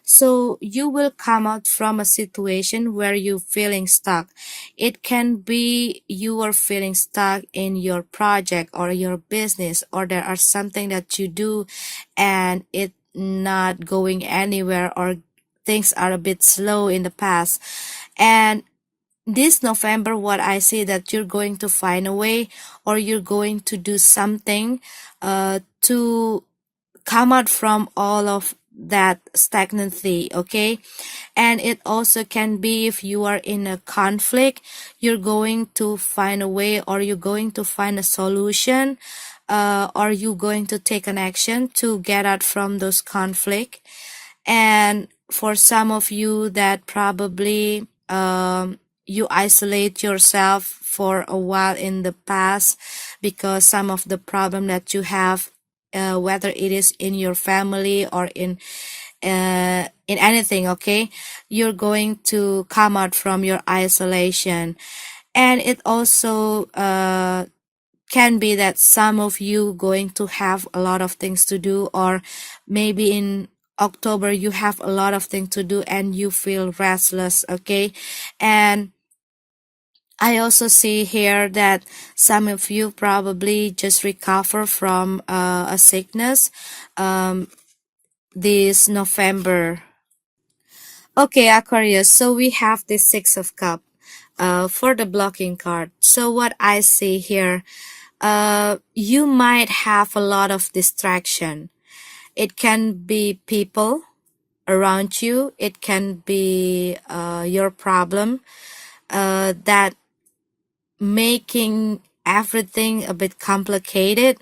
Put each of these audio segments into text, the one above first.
So you will come out from a situation where you're feeling stuck. It can be you are feeling stuck in your project or your business, or there are something that you do and it not going anywhere, or things are a bit slow in the past. And this November, what I see that you're going to find a way, or you're going to do something to come out from all of that stagnancy. Okay. And it also can be if you are in a conflict, you're going to find a way, or you're going to find a solution, or you're going to take an action to get out from those conflict. And for some of you that probably you isolate yourself for a while in the past because some of the problem that you have, whether it is in your family or in anything. Okay, you're going to come out from your isolation. And it also can be that some of you going to have a lot of things to do, or maybe in October you have a lot of things to do and you feel restless. Okay. And I also see here that some of you probably just recover from a sickness this November. Okay, Aquarius, so we have the Six of Cup for the blocking card. So what I see here, you might have a lot of distraction. It can be people around you. It can be your problem that making everything a bit complicated,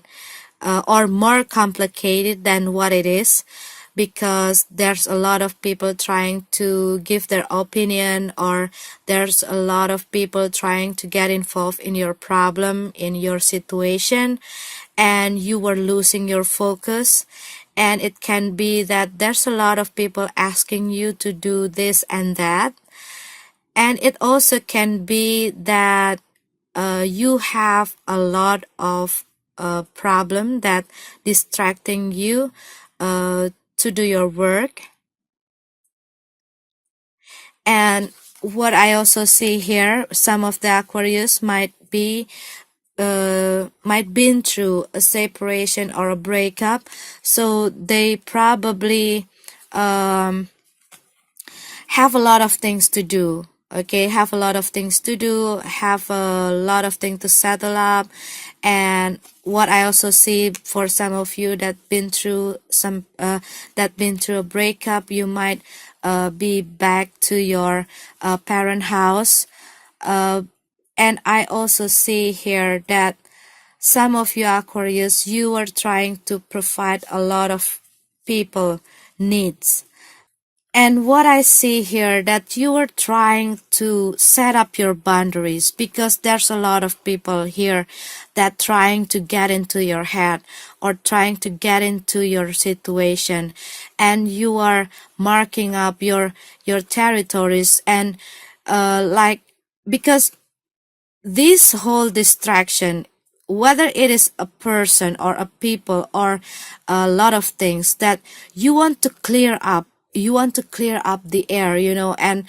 or more complicated than what it is, because there's a lot of people trying to give their opinion, or there's a lot of people trying to get involved in your problem, in your situation, and you were losing your focus. And it can be that there's a lot of people asking you to do this and that. And it also can be that you have a lot of problem that distracting you to do your work. And what I also see here, some of the Aquarius might been through a separation or a breakup, so they probably have a lot of things to do. Okay, have a lot of things to do, have a lot of things to settle up. And what I also see for some of you that been through a breakup, you might be back to your parent house. And I also see here that some of you Aquarius, you are trying to provide a lot of people needs. And what I see here, that you are trying to set up your boundaries, because there's a lot of people here that trying to get into your head or trying to get into your situation, and you are marking up your territories. And like, because this whole distraction, whether it is a person or a people or a lot of things that you want to clear up, you want to clear up the air, and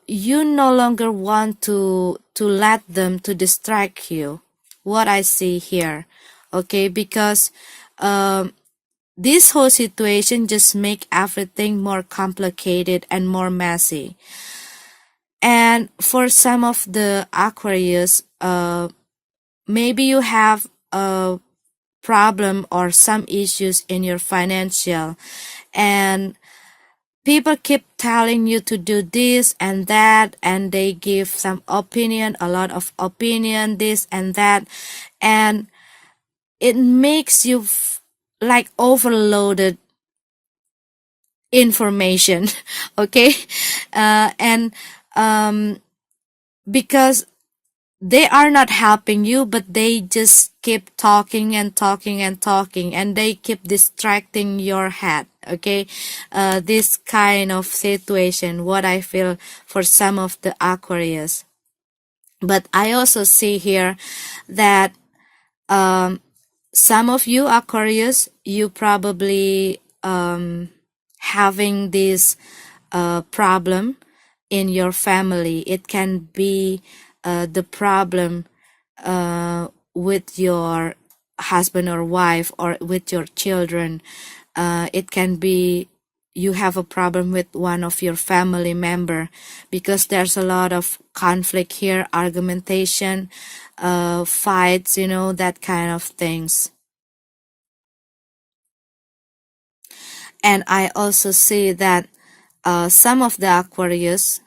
you no longer want to let them to distract you, what I see here. Okay, because this whole situation just make everything more complicated and more messy. And for some of the Aquarius, maybe you have a problem or some issues in your financial, and people keep telling you to do this and that, and they give some opinion, a lot of opinion, this and that, and it makes you like overloaded information. Okay. And because they are not helping you, but they just keep talking and talking and talking, and they keep distracting your head. Okay. This kind of situation, what I feel for some of the Aquarius. But I also see here that some of you Aquarius, you probably having this problem in your family. It can be the problem with your husband or wife or with your children. It can be you have a problem with one of your family member, because there's a lot of conflict here, argumentation, fights, that kind of things. And I also see that some of the Aquarius,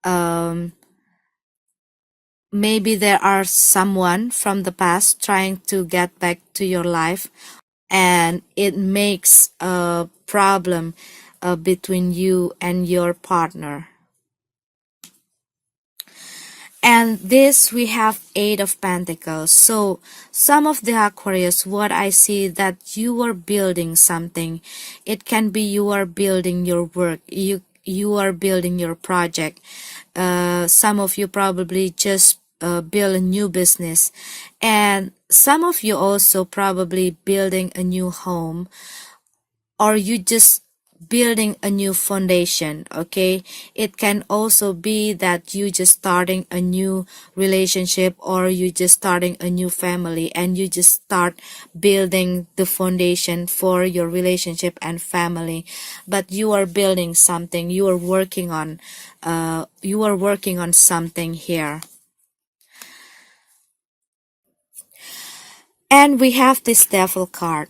um, maybe there are someone from the past trying to get back to your life, and it makes a problem between you and your partner. And this we have Eight of Pentacles. So some of the Aquarius, what I see that you are building something. It can be you are building your work. You are building your project. Some of you probably just build a new business, and some of you also probably building a new home, or you just building a new foundation. Okay, it can also be that you just starting a new relationship, or you just starting a new family, and you just start building the foundation for your relationship and family. But you are building something, you are working on something here. And we have this Devil card.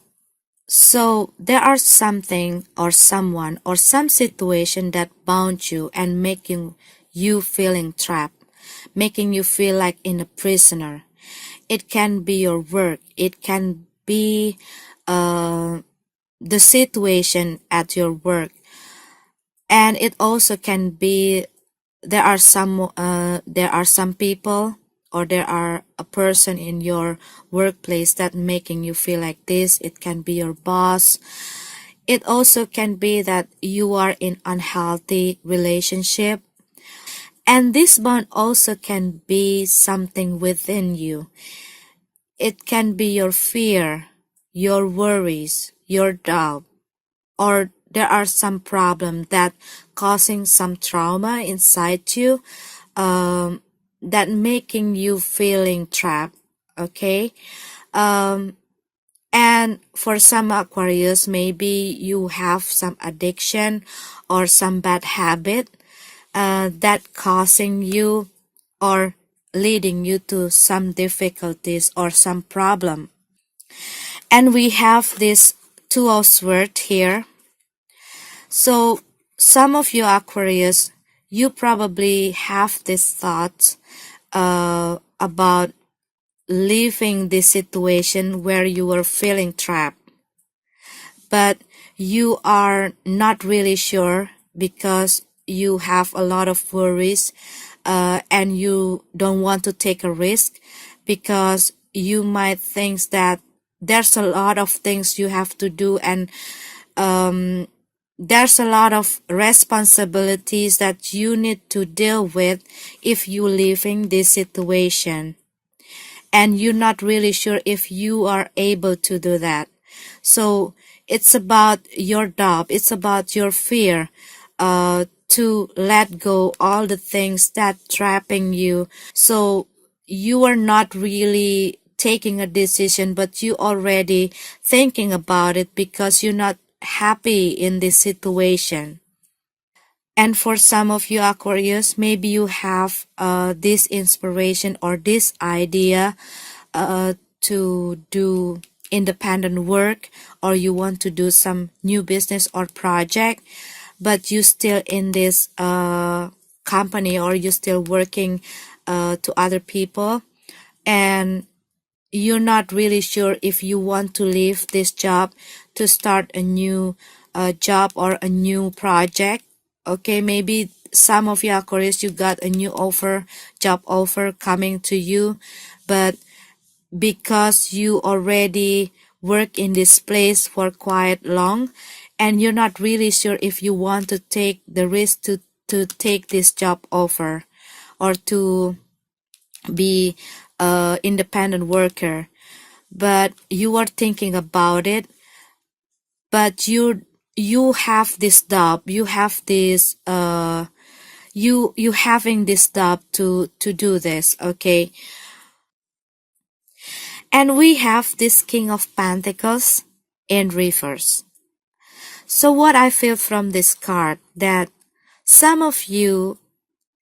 So there are something or someone or some situation that bound you and making you feeling trapped, making you feel like in a prisoner. It can be your work. It can be the situation at your work, and it also can be there are some people, or there are a person in your workplace that making you feel like this. It can be your boss. It also can be that you are in unhealthy relationship, and this bond also can be something within you. It can be your fear, your worries, your doubt, or there are some problem that causing some trauma inside you, that making you feeling trapped. Okay, and for some Aquarius, maybe you have some addiction or some bad habit that causing you or leading you to some difficulties or some problem. And we have this Two of Swords here. So some of you Aquarius, you probably have this thought about leaving this situation where you were feeling trapped, but you are not really sure because you have a lot of worries, and you don't want to take a risk because you might think that there's a lot of things you have to do, and there's a lot of responsibilities that you need to deal with if you live in this situation, and you're not really sure if you are able to do that. So it's about your doubt, it's about your fear, to let go all the things that trapping you. So you are not really taking a decision, but you already thinking about it because you're not happy in this situation. And for some of you Aquarius, maybe you have this inspiration or this idea to do independent work, or you want to do some new business or project, but you still in this company, or you still working to other people, and you're not really sure if you want to leave this job to start a new job or a new project. Okay, maybe some of you Aquarius, you got a new job offer coming to you, but because you already work in this place for quite long, and you're not really sure if you want to take the risk to take this job offer, or to be a independent worker, but you are thinking about it, but you have this doubt, you have this you having this doubt to do this, okay? And we have this King of Pentacles in reverse. So what I feel from this card, that some of you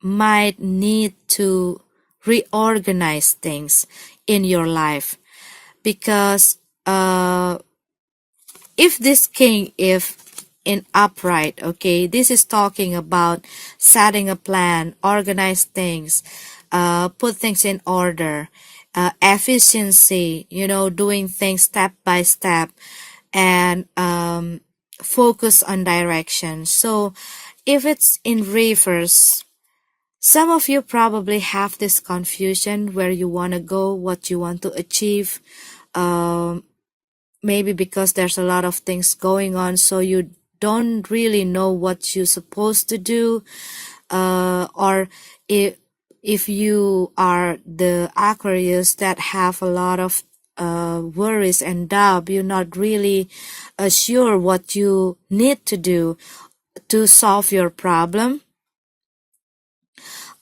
might need to reorganize things in your life, because if this king, if in upright, okay, this is talking about setting a plan, organize things, put things in order, efficiency, doing things step by step, and focus on direction. So if it's in reverse, some of you probably have this confusion where you want to go, what you want to achieve. Maybe because there's a lot of things going on, so you don't really know what you're supposed to do. Or if you are the Aquarius that have a lot of worries and doubt, you're not really sure what you need to do to solve your problem.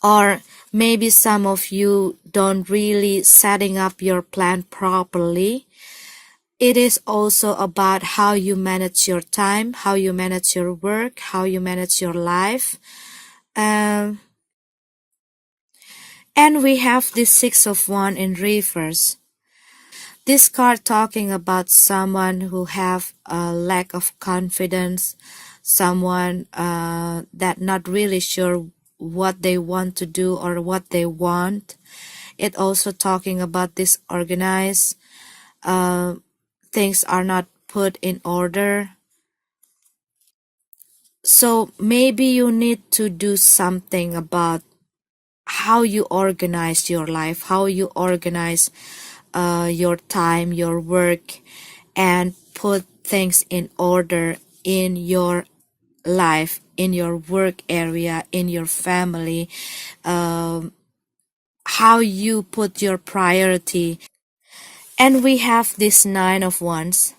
Or maybe some of you don't really setting up your plan properly. It is also about how you manage your time, how you manage your work, how you manage your life. And we have this Six of Wands in reverse. This card talking about someone who have a lack of confidence, someone that not really sure what they want to do or what they want. It also talking about disorganized, things are not put in order. So maybe you need to do something about how you organize your life, how you organize your time, your work, and put things in order in your life, in your work area, in your family, how you put your priority. And we have this Nine of Wands.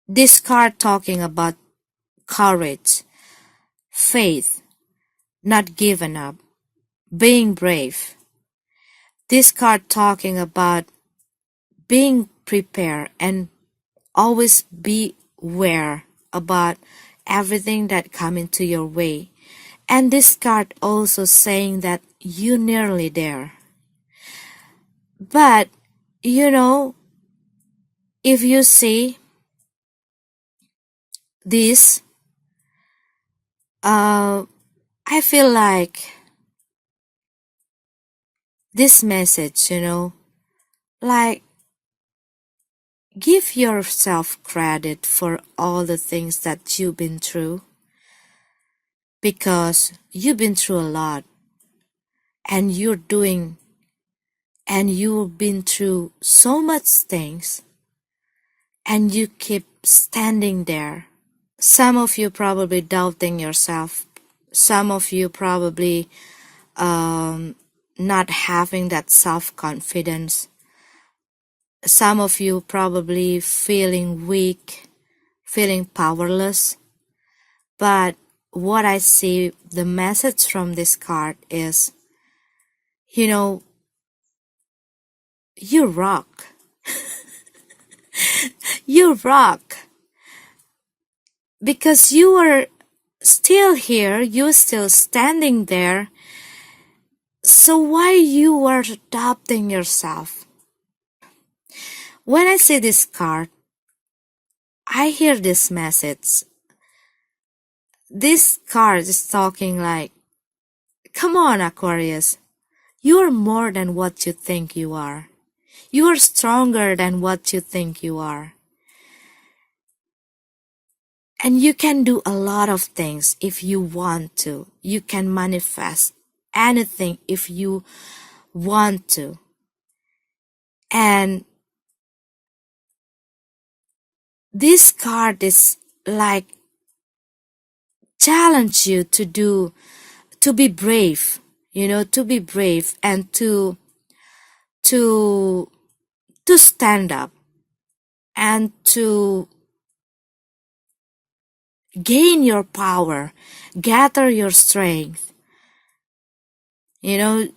This card talking about courage, faith, not giving up, being brave. This card talking about being prepared and always be aware about everything that come into your way. And this card also saying that you're nearly there. But, if you see this, I feel like this message, like, give yourself credit for all the things that you've been through, because you've been through a lot, and you've been through so much things, and you keep standing there. Some of you probably doubting yourself. Some of you probably not having that self-confidence. Some of you probably feeling weak, feeling powerless. But what I see, the message from this card is, you rock. You rock. Because you are still here, you're still standing there. So why you are doubting yourself? When I see this card, I hear this message. This card is talking like, come on, Aquarius. You are more than what you think you are. You are stronger than what you think you are. And you can do a lot of things if you want to. You can manifest anything if you want to. And this card is like challenge you to be brave, to be brave and to stand up and to gain your power, gather your strength. You know,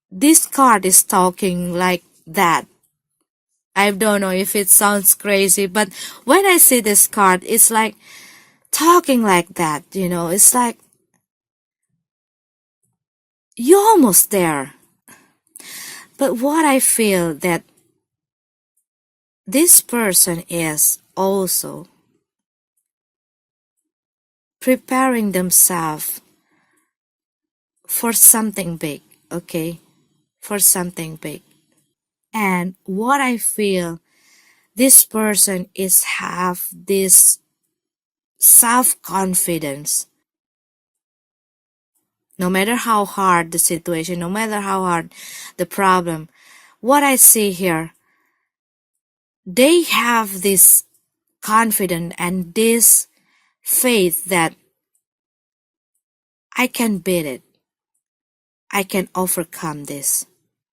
this card is talking like that. I don't know if it sounds crazy, but when I see this card, it's like talking like that, it's like you're almost there. But what I feel that this person is also preparing themselves for something big, okay? For something big. And what I feel, this person is have this self-confidence. No matter how hard the situation, no matter how hard the problem, what I see here, they have this confidence and this faith that I can beat it. I can overcome this.